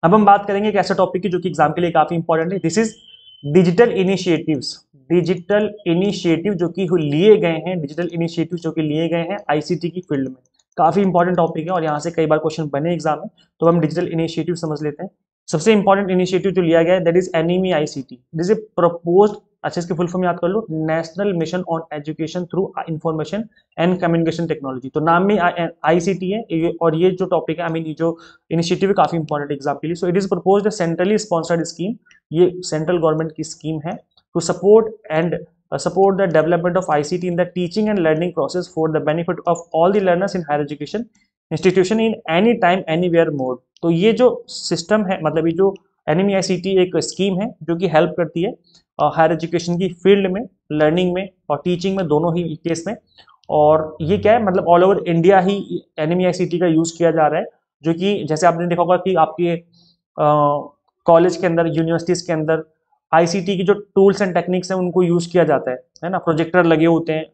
Speaker 1: अब हम बात करेंगे एक ऐसा टॉपिक की जो कि एग्जाम के लिए काफी इंपॉर्टेंट है, this is digital initiatives. Digital initiative जो कि लिए गए हैं, डिजिटल इनिशिएटिव जो कि लिए गए हैं ICT की फील्ड में, काफी इंपॉर्टेंट टॉपिक है और यहाँ से कई बार क्वेश्चन बने एग्जाम में। तो हम डिजिटल इनिशिएटिव समझ लेते हैं। सबसे इंपॉर्टेंट इनिशिएटिव जो लिया गया है that is enemy ICT। This is proposed, अच्छा इसके फुल फॉर्म याद कर लो, national mission on education through information and communication technology. तो नाम में ICT है, और ये जो टॉपिक है, आई मीन ये जो इनिशिएटिव है काफी इंपॉर्टेंट एग्जाम के लिए। So it is proposed centrally sponsored scheme, ये सेंट्रल गवर्नमेंट की स्कीम है, to support the development of ICT in the teaching and learning process for the benefit of all the learners in higher education institution in any time anywhere mode। तो ये जो system है, मतलब ये जो NMEICT एक scheme है जो कि हेल्प करती है हायर एजुकेशन की फील्ड में, लर्निंग में और टीचिंग में, दोनों ही केस में। और ये क्या है, मतलब ऑल ओवर इंडिया ही NMEICT का यूज किया जा रहा है, जो कि जैसे आपने देखा होगा कि आपके कॉलेज के अंदर, यूनिवर्सिटीज के अंदर ICT की जो टूल्स एंड टेक्निक्स हैं उनको यूज किया जाता है ना। प्रोजेक्टर लगे होते हैं,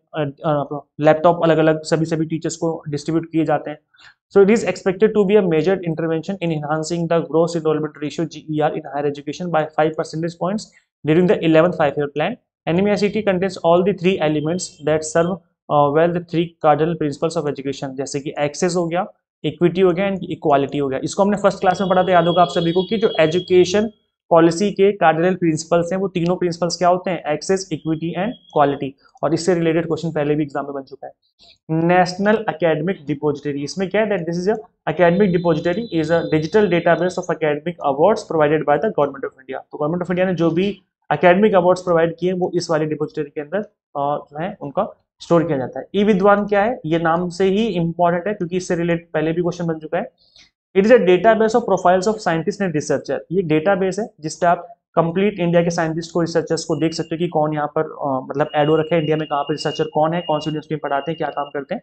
Speaker 1: लैपटॉप अलग अलग सभी टीचर्स को डिस्ट्रीब्यूट किए जाते हैं। So it is expected to be a major intervention in enhancing the gross enrollment ratio GER in higher education by 5 percentage points during the 11th five-year plan. NMEICT contains all the three elements that serve well the three cardinal principles of education, जैसे कि access हो गया, equity हो गया and equality हो गया। इसको हमने फर्स्ट क्लास में पढ़ा था, याद होगा आप सभी को, कि जो एजुकेशन पॉलिसी के कार्डिनल प्रिंसिपल्स हैं वो तीनों प्रिंसिपल्स क्या होते हैं, एक्सेस, इक्विटी एंड क्वालिटी। और इससे रिलेटेड क्वेश्चन पहले भी एग्जाम में बन चुका है। नेशनल एकेडमिक डिपोजिटरी, इसमें क्या है, that this is a academic depository is a digital database of academic awards provided by the government of India. तो गवर्नमेंट ऑफ इंडिया ने जो भी एकेडमिक अवार्ड्स प्रोवाइड किए वो इस वाली डिपोजिटरी के अंदर जो है उनका स्टोर किया जाता है। ई विद्वान क्या है, ये नाम से ही इंपॉर्टेंट है क्योंकि इससे रिलेटेड पहले भी क्वेश्चन बन चुका है। It is a database of profiles of scientist and researcher. ये डेटाबेस है जिसपे आप कंप्लीट इंडिया के साइंटिस्ट को, रिसर्चर्स को देख सकते हो कि कौन यहाँ पर मतलब ऐड हो रखा है इंडिया में, कहाँ पर रिसर्चर कौन है, कौन सी यूनिवर्सिटी में पढ़ाते हैं, क्या काम करते हैं।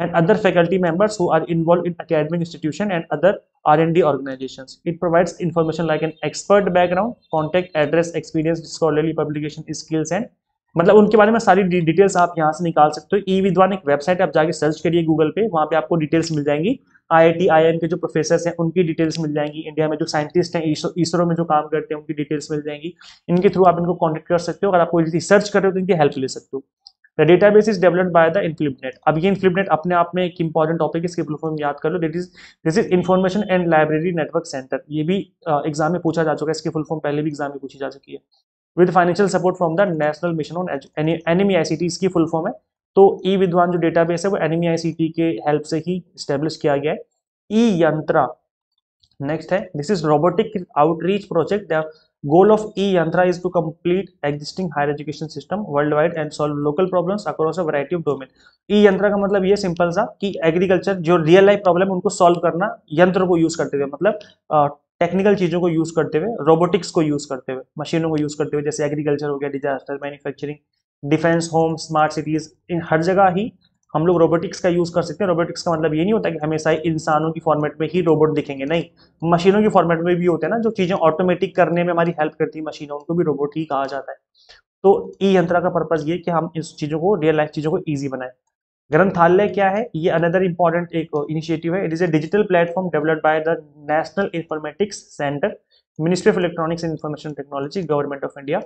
Speaker 1: And other faculty members who are involve in academic institution and other R&D organizations. It provides information like an expert background, contact address, experience, scholarly publication skills and मतलब उनके बारे में सारी डिटेल्स आप यहाँ से निकाल सकते हो। ई विद्वान एक वेबसाइट, आप जाके सर्च करिए गूगल पे, वहाँ पे आपको डिटेल्स मिल जाएंगी। IIT IIM के जो प्रोफेसर हैं उनकी डिटेल्स मिल जाएंगी, इंडिया में जो साइंटिस्ट हैं इसरो में जो काम करते हैं उनकी डिटेल्स मिल जाएंगी। इनके थ्रू आप इनको कॉन्टेक्ट कर सकते हो। अगर आप कोई रिसर्च कर रहे हो तो इनकी हेल्प ले सकते हो। The database is developed by the INFLIBNET. अब ये इन्फ्लिपनेट अपने आप में एक इंपॉर्टेंट टॉपिक है, इसके फुल फॉर्म याद कर लो। This is information and library network centre. ये भी एग्जाम में पूछा जा चुका है, इसकी फुल फॉर्म पहले भी एग्जाम में पूछी जा चुकी है। With financial support from the national mission on NMEICT इसकी फुल फॉर्म है। तो ई विद्वान जो डेटाबेस है वो NMEICT के हेल्प से ही स्टेब्लिश किया गया है। ई यंत्रा नेक्स्ट है, this is robotic outreach project. The goal of e-yantra is to complete existing higher education system worldwide and solve local problems across a variety of domain। e-yantra का मतलब ये सिंपल सा कि एग्रीकल्चर जो रियल लाइफ प्रॉब्लम उनको solve करना यंत्र को यूज करते हुए, मतलब टेक्निकल चीजों को यूज करते हुए, रोबोटिक्स को यूज करते हुए, मशीनों को यूज करते हुए, जैसे एग्रीकल्चर हो गया, disaster manufacturing, defence, home, smart cities, इन हर जगह ही हम लोग रोबोटिक्स का यूज कर सकते हैं। रोबोटिक्स का मतलब ये नहीं होता कि हमेशा इंसानों की फॉर्मेट में ही रोबोट दिखेंगे, नहीं, मशीनों की फॉर्मेट में भी होते हैं ना, जो चीजें ऑटोमेटिक करने में हमारी हेल्प करती है मशीनों, उनको भी रोबोट ही कहा जाता है। तो ई यंत्रा का पर्पज ये कि हम इस चीजों को, रियल लाइफ चीजों को ईजी बनाए। ग्रंथालय क्या है, ये अनदर इंपॉर्टेंट एक इनिशिएटिव है। It is a digital platform developed by the national informatics centre, ministry of electronics and information technology, government of India.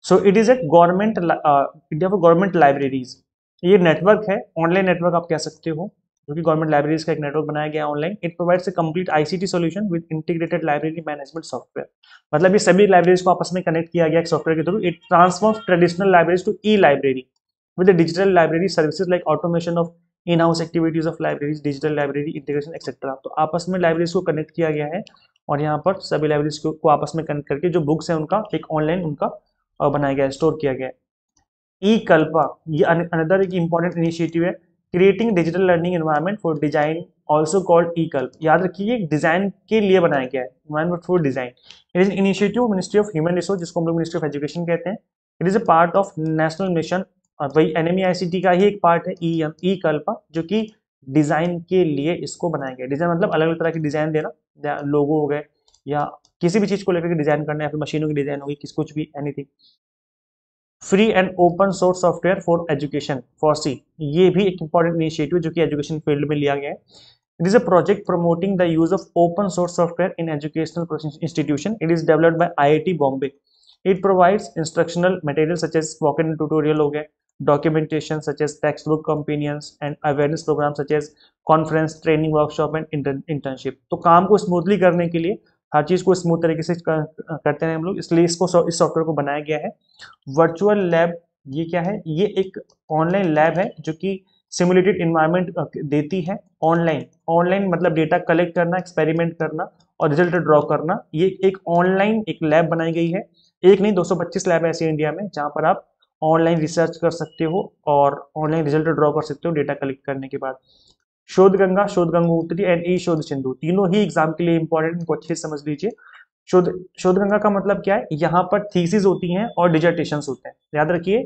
Speaker 1: So it is a government India for government libraries. ये network है, online network आप कह सकते हो, जो कि government libraries का एक नेटवर्क बनाया गया है online. It provides a complete ICT solution with integrated library management software. मतलब ये सभी लाइब्रेरीज को आपस में कनेक्ट किया गया एक सॉफ्टवेयर के through. It transforms traditional libraries to e library with digital library services like automation of in house activities of libraries, digital library integration etcetera. तो आपस में लाइब्रेरीज को कनेक्ट किया गया है और यहाँ पर सभी लाइब्रेरीज को आपस में कनेक्ट करके जो बुक्स है उनका एक ऑनलाइन उनका बनाया गया है, स्टोर किया गया है। ई कल्पा, ये अनदर एक इंपॉर्टेंट इनिशिएटिव है, creating digital learning environment for design, also called ई कल्प। याद रखिए डिजाइन के लिए बनाया गया है, environment for design. It is initiative ministry of human resource, जिसको हम लोग मिनिस्ट्री ऑफ एजुकेशन कहते हैं। It is a part of national mission, वही NMEICT का ही एक पार्ट है ई कल्पा, जो कि डिजाइन के लिए इसको बनाया गया। डिजाइन मतलब अलग अलग तरह की डिजाइन देना, लोगो हो गए या किसी भी चीज को लेकर के डिजाइन करना, या फिर मशीनों की डिजाइन होगी, कुछ भी, anything. Free and open source software for education, FOSSEE, ये भी एक इंपॉर्टेंट इनिशिएटिव जो कि एजुकेशन फील्ड में लिया गया है। It is a project promoting the use of open source software in educational institution. It is developed by IIT Bombay. It provides instructional material such as spoken tutorial हो गए, documentation such as text book companions and awareness programme such as conference, training, workshop and internship. तो काम को smoothly करने के लिए, हर चीज को स्मूथ तरीके से करते हैं हम लोग, इसलिए इस सॉफ्टवेयर को बनाया गया है। वर्चुअल लैब, ये क्या है, ये एक ऑनलाइन लैब है जो कि सिमुलेटेड इन्वायरमेंट देती है। ऑनलाइन मतलब डेटा कलेक्ट करना, एक्सपेरिमेंट करना और रिजल्ट ड्रॉ करना। ये एक ऑनलाइन एक लैब बनाई गई है, एक नहीं 225 लैब है ऐसे इंडिया में, जहां पर आप ऑनलाइन रिसर्च कर सकते हो और ऑनलाइन रिजल्ट ड्रॉ कर सकते हो डेटा कलेक्ट करने के बाद।
Speaker 2: शोध गंगा, शोध गंगोत्री एंड ई शोध सिंधु, तीनों ही एग्जाम के लिए इंपॉर्टेंट, इनको अच्छे से समझ लीजिए। शोध गंगा का मतलब क्या है, यहाँ पर थीसिस होती हैं और डिजर्टेशंस होते हैं, याद रखिए।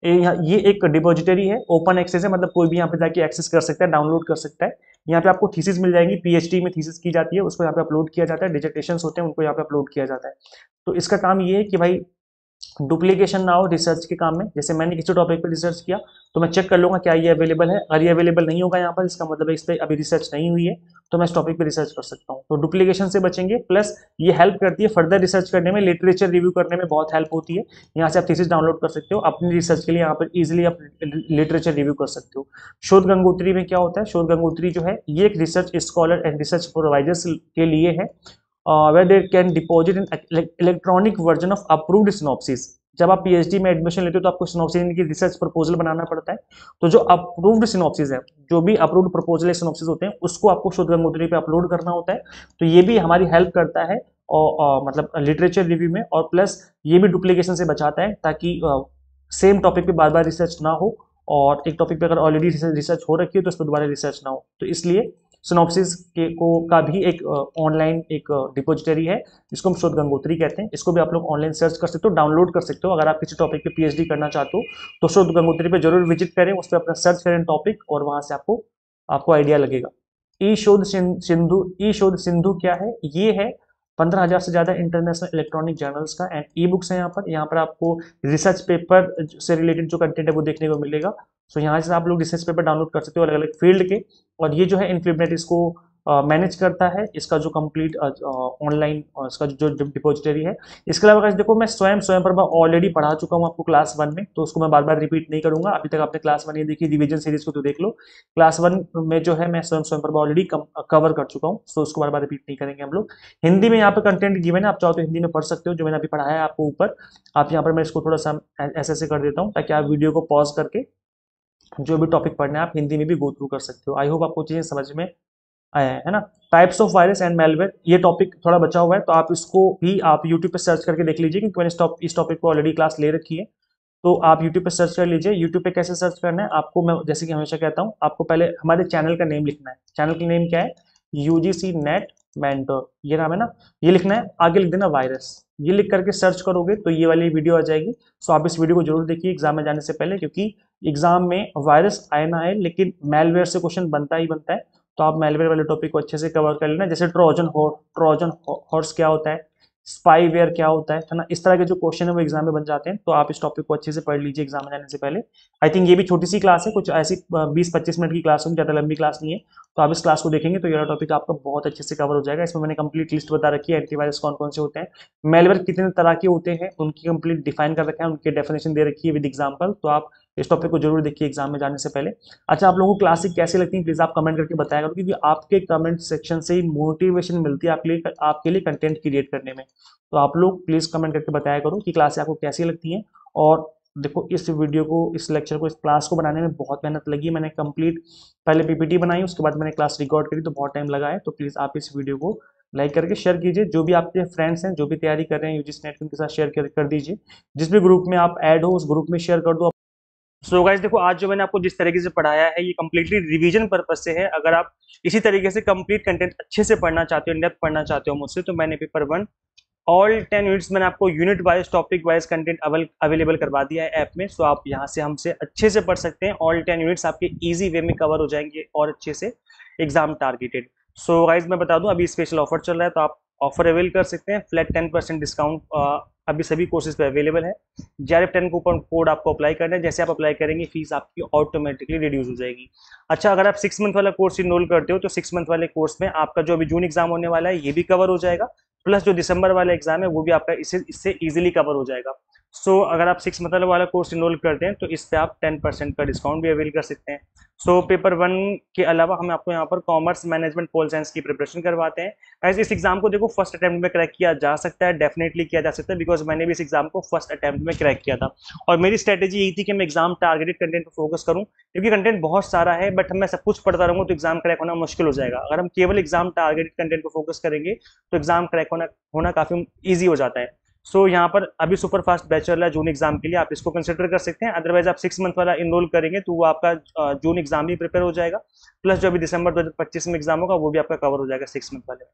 Speaker 2: ये एक डिपॉजिटरी है, ओपन एक्सेस है, मतलब कोई भी यहाँ पे जाके एक्सेस कर सकता है, डाउनलोड कर सकता है। यहाँ पे आपको थीसिस मिल जाएंगी, पीएचडी में थीसिस की जाती है, उसको यहाँ पे अपलोड किया जाता है। डिजर्टेशंस होते हैं, उनको यहाँ पे अपलोड किया जाता है। तो इसका काम ये है कि भाई डुप्लीकेशन ना हो रिसर्च के काम में। जैसे मैंने किसी टॉपिक पे रिसर्च किया तो मैं चेक कर लूंगा क्या ये अवेलेबल है, अगर ये अवेलेबल नहीं होगा यहाँ पर, इसका मतलब है इस पर अभी रिसर्च नहीं हुई है, तो मैं इस टॉपिक पे रिसर्च कर सकता हूँ। तो डुप्लीकेशन से बचेंगे, प्लस ये हेल्प करती है फर्दर रिसर्च करने में, लिटरेचर रिव्यू करने में बहुत हेल्प होती है। यहाँ से आप थीसिस डाउनलोड कर सकते हो अपनी रिसर्च के लिए, यहाँ पर इजिली आप लिटरेचर रिव्यू कर सकते हो। शोध गंगोत्री में क्या होता है, शोध गंगोत्री जो है ये एक research scholar and research providers के लिए है, where they can deposit an electronic version of approved synopsis। जब आप पीएचडी में एडमिशन लेते हो तो आपको सिनॉप्सिस की रिसर्च प्रपोजल बनाना पड़ता है। तो जो अप्रूव्ड सिनॉप्सिस है, जो भी अप्रूव्ड प्रपोजल सिनॉप्सिस होते हैं, उसको आपको शोध गंगोत्री पे अपलोड करना होता है। तो ये भी हमारी हेल्प करता है और मतलब लिटरेचर रिव्यू में, और प्लस ये भी डुप्लीकेशन से बचाता है, ताकि सेम टॉपिक पे बार बार रिसर्च ना हो, और एक टॉपिक पे अगर ऑलरेडी रिसर्च हो रखी है तो उस पर दोबारा रिसर्च ना हो। तो इसलिए सिनॉप्सिस का भी एक ऑनलाइन एक डिपोजिटरी है, जिसको हम शोध गंगोत्री कहते हैं। इसको भी आप लोग ऑनलाइन सर्च कर सकते हो, डाउनलोड कर सकते हो। अगर आप किसी टॉपिक पे पीएचडी करना चाहते हो तो शोध गंगोत्री पे जरूर विजिट करें, उस पर अपना सर्च करें टॉपिक, और वहां से आपको आपको आइडिया लगेगा। ई शोध सिंधु, ई शोध सिंधु क्या है, ये है 15,000 से ज्यादा इंटरनेशनल इलेक्ट्रॉनिक जर्नल्स का एंड ई बुक्स है। यहाँ पर आपको रिसर्च पेपर से रिलेटेड जो कंटेंट है वो देखने को मिलेगा। सो यहाँ से आप लोग रिसर्च पेपर डाउनलोड कर सकते हो अलग अलग फील्ड के, और ये जो है इनफिनिट इसको मैनेज करता है, इसका जो कंप्लीट ऑनलाइन इसका जो डिपॉजिटरी है। इसके अलावा guys देखो, मैं स्वयं ऑलरेडी पढ़ा चुका हूँ आपको क्लास 1 में, तो उसको मैं बार बार रिपीट नहीं करूंगा। अभी तक आपने क्लास 1 ये देखी, रिवीजन सीरीज को तो देख लो। क्लास 1 में जो है मैं स्वयं ऑलरेडी कवर कर चुका हूँ, सो उसको बार बार रिपीट नहीं करेंगे हम लोग। हिंदी में यहाँ पे कंटेंट गिवन है, आप चाहो तो हिंदी में पढ़ सकते हो, जो मैंने अभी पढ़ाया है आपको ऊपर। आप यहाँ पर मैं इसको थोड़ा सा ऐसे कर देता हूँ, ताकि आप वीडियो को पॉज करके जो भी टॉपिक पढ़ना है आप हिंदी में भी गो थ्रू कर सकते हो। आई होप आपको चीजें समझ में आया है ना। Types of virus and malware, ये टॉपिक थोड़ा बचा हुआ है, तो आप इसको भी आप यूट्यूब पे सर्च करके देख लीजिए, क्योंकि मैंने इस टॉपिक को ऑलरेडी क्लास ले रखी है। तो आप यूट्यूब पे सर्च कर लीजिए। यूट्यूब पे कैसे सर्च करना है आपको, मैं जैसे कि हमेशा कहता हूँ, आपको पहले हमारे चैनल का नेम लिखना है। चैनल का नेम क्या है, यूजीसी नेट मेंटर, ये नाम है ना, ये लिखना है। आगे लिख देना वायरस, ये लिख करके सर्च करोगे तो ये वाली वीडियो आ जाएगी। सो आप इस वीडियो को जरूर देखिए एग्जाम में जाने से पहले, क्योंकि एग्जाम में वायरस आए ना आए, लेकिन मेलवेयर से क्वेश्चन बनता ही बनता है। तो आप मेलवेयर वाले टॉपिक को अच्छे से कवर कर लेना। जैसे ट्रोजन हॉर्स क्या होता है, स्पाईवेयर क्या होता है ना, इस तरह के जो क्वेश्चन है वो एग्जाम में बन जाते हैं। तो आप इस टॉपिक को अच्छे से पढ़ लीजिए एग्जाम में जाने से पहले। आई थिंक ये भी छोटी सी क्लास है, कुछ ऐसी 20-25 मिनट की क्लास होगी, ज़्यादा लंबी क्लास नहीं है। तो आप इस क्लास को देखेंगे तो ये टॉपिक आपका बहुत अच्छे से कवर हो जाएगा। इसमें मैंने कंप्लीट लिस्ट बता रखी है, एंटीवायरस कौन कौन से होते हैं, मेलवेयर कितने तरह के होते हैं, उनकी कंप्लीट डिफाइन कर रखा है, उनकी डेफिनेशन दे रखी है विद एग्जाम्पल। तो आप इस टॉपिक को जरूर देखिए एग्जाम में जाने से पहले। अच्छा, आप लोगों को क्लासेस कैसी लगती है प्लीज आप कमेंट करके बताया करो, क्योंकि आपके कमेंट सेक्शन से ही मोटिवेशन मिलती है आपके लिए कंटेंट क्रिएट करने में। तो आप लोग प्लीज कमेंट करके बताया करो कि क्लासेस आपको कैसी लगती हैं। और देखो, इस वीडियो को, इस लेक्चर को, इस क्लास को बनाने में बहुत मेहनत लगी। मैंने कंप्लीट पहले पीपीटी बनाई, उसके बाद मैंने क्लास रिकॉर्ड करी, तो बहुत टाइम लगा है। तो प्लीज आप इस वीडियो को लाइक करके शेयर कीजिए। जो भी आपके फ्रेंड्स हैं जो भी तैयारी कर रहे हैं यूजीसी नेट, उनके साथ शेयर कर दीजिए। जिस भी ग्रुप में आप ऐड हो उस ग्रुप में शेयर कर दो। सो गाइस देखो, आज जो मैंने आपको जिस तरीके से पढ़ाया है ये कंप्लीटली रिवीजन पर्पज से है। अगर आप इसी तरीके से कंप्लीट कंटेंट अच्छे से पढ़ना चाहते हो, इन डेप्थ पढ़ना चाहते हो मुझसे, तो मैंने पेपर 1 ऑल 10 यूनिट्स मैंने आपको unit wise topic wise content available करवा दिया है ऐप में। सो आप यहाँ से हमसे अच्छे से पढ़ सकते हैं। ऑल 10 यूनिट्स आपके ईजी वे में कवर हो जाएंगे और अच्छे से एग्जाम टारगेटेड। सो गाइज मैं बता दूं, अभी स्पेशल ऑफर चल रहा है, तो आप ऑफर अवेल कर सकते हैं। फ्लैट 10% डिस्काउंट अभी सभी कोर्सेज पे अवेलेबल है। JRF10 कूपन कोड आपको अप्लाई करना है। जैसे आप अप्लाई करेंगे फीस आपकी ऑटोमेटिकली रिड्यूस हो जाएगी। अच्छा, अगर आप 6 मंथ वाला कोर्स इनरोल करते हो तो 6 मंथ वाले कोर्स में आपका जो अभी जून एग्जाम होने वाला है ये भी कवर हो जाएगा, प्लस जो दिसंबर वाला एग्जाम है वो भी आपका इससे इजीली कवर हो जाएगा। सो अगर आप 6 मंथ वाला कोर्स इनरोल करते हैं तो इस पे आप 10% का डिस्काउंट भी अवेल कर सकते हैं। सो पेपर 1 के अलावा हम आपको यहाँ पर कॉमर्स मैनेजमेंट पोल साइंस की प्रिपरेशन करवाते हैं। गाइस इस एग्जाम को देखो फर्स्ट अटेम्प्ट में क्रैक किया जा सकता है, डेफिनेटली किया जा सकता है, बिकॉज मैंने भी इस एग्जाम को फर्स्ट अटेम्प्ट में क्रैक किया था। और मेरी स्ट्रेटेजी यही थी कि मैं एग्जाम टारगेटेड कंटेंट पर फोकस करूँ, क्योंकि कंटेंट बहुत सारा है, बट मैं सब कुछ पढ़ता रहूँगा तो एग्जाम क्रैक होना मुश्किल हो जाएगा। अगर हम केवल एग्जाम टारगेटेड कंटेंट पर फोकस करेंगे तो एग्जाम क्रैक होना काफी ईजी हो जाता है।
Speaker 1: सो यहाँ पर अभी सुपर फास्ट बैच चल रहा है जून एग्जाम के लिए, आप इसको कंसिडर कर सकते हैं। अदरवाइज आप 6 मंथ वाला इनरोल करेंगे तो वो आपका जून एग्जाम भी प्रिपेयर हो जाएगा, प्लस जो अभी दिसंबर 2025 में एग्जाम होगा वो भी आपका कवर हो जाएगा 6 मंथ वाले।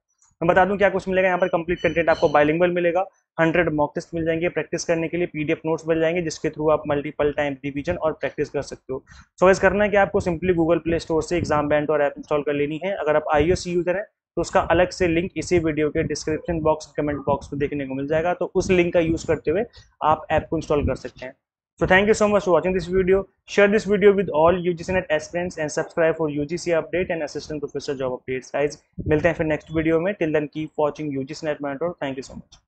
Speaker 1: मैं बता दूं क्या कुछ मिलेगा यहाँ पर, कंप्लीट कंटेंट आपको बाइलिंगुअल मिलेगा, 100 मॉक टेस्ट मिल जाएंगे प्रैक्टिस करने के लिए, पीडीएफ नोट्स मिल जाएंगे जिसके थ्रू आप मल्टीपल टाइम रिवीजन और प्रैक्टिस कर सकते हो। सो इस करना है कि आपको सिंपली गूगल प्ले स्टोर से एग्जामबैंड ऐप इंस्टॉल कर लेनी है। अगर आप iOS यूजर हैं तो उसका अलग से लिंक इसी वीडियो के डिस्क्रिप्शन बॉक्स कमेंट बॉक्स में देखने को मिल जाएगा, तो उस लिंक का यूज करते हुए आप ऐप को इंस्टॉल कर सकते हैं। So thank you so much for watching this video. Share this video with all UGC NET aspirants and subscribe for UGC update and assistant professor job updates. Guys, मिलते हैं फिर नेक्स्ट वीडियो में. Till then keep watching UGC NET Mentor. Thank you so much.